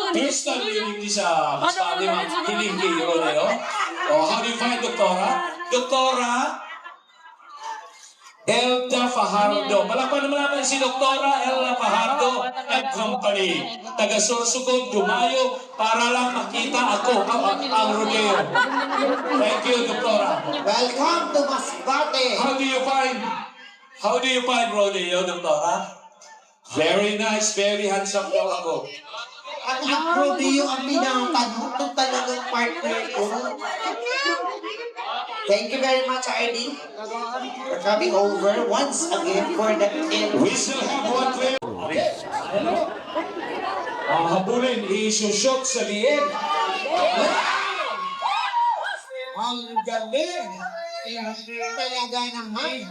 First time hiling ni sa sabi mo, hiling kay Rodeo. Oh, how do you find Doktora? Doktora Elda Fajardo. Malakpan naman naman si Doktora Elda Fajardo and Company. Taga Sorsogon, Dumayo, para lang makita ako ang rodeo. Thank you, Doktora. Welcome to Masbate. How do you find rodeo, Doktora? Very nice, very handsome daw ako. Ang rodeo ang pinakatanong ng talagang partner ko. Thank you very much, RD, for coming over once again for the end. We still have one player. Habulin, isushoot sa liit. Ang galing! Talaga naman.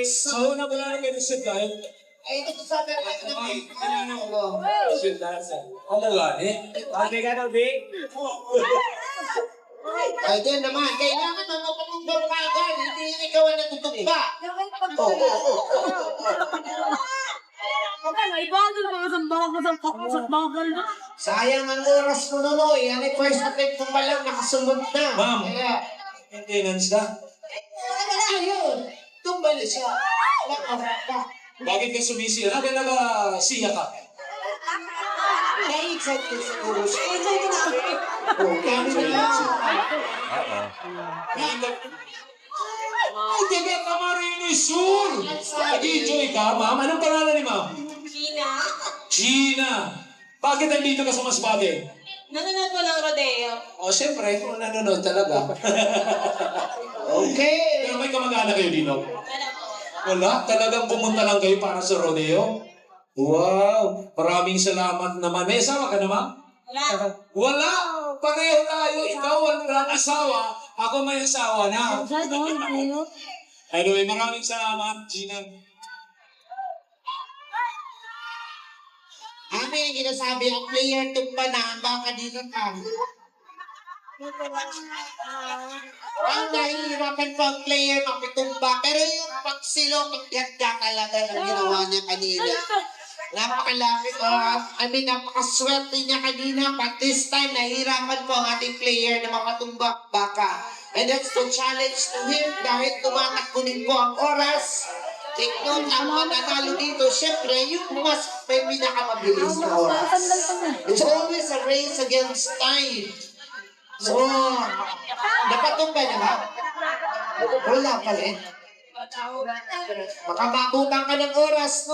So, nabala na kayo sa dahil. Ay, ito sa atin ano ko. Ano gani? Ay, din naman. Kailangan mo mapapagdog ka agad. Hindi ikaw ang natutugba. Sayang ang oras mo, Nonoy. Yan ay first attempt mo pa lang, nakasunod na. Ma'am. Kaya, Maintenance na. ayun. Tumbali siya. Nakaka. Bakit ka sumisi? Ano ka naga-siya ka? Na-excite ko siguro siya. Kami na lang. Ay, taga Camarines Sur! Nag-enjoy ka, ma'am? Anong pangalan ni ma'am? Gina, Gina! Bakit nandito ka sa Masbate? nanonood mo ng rodeo. O, siyempre, kung nanonood talaga. Okay. Pero may kamag-anak kayo dito? Wala po. Wala? Talagang pumunta lang kayo para sa rodeo? Wow! Maraming salamat naman. May asawa ka na, ma'am? Wala. Wala! Pareho tayo. Ikaw ang asawa. Ako may asawa na. Anyway, maraming salamat, Gina. Amin, ginasabi ang player tumba na, baka dito ka. Ang nahihirapan pa ang player makitumba, pero yung pagsilo, pagyat ka talaga ng ginawa niya kanina. Napakalaki ko, napakaswerte niya kanina, but this time nahihirapan po ang ating player na makatumba baka. And that's the challenge to him dahil tumatakbunin po ang oras. Take note, ang mananalo dito, syempre, yung mas may pinakamabilis na oras. It's always a race against time. So, napatumba na ba? Wala pa rin. Baka mabutan ka ng oras, no?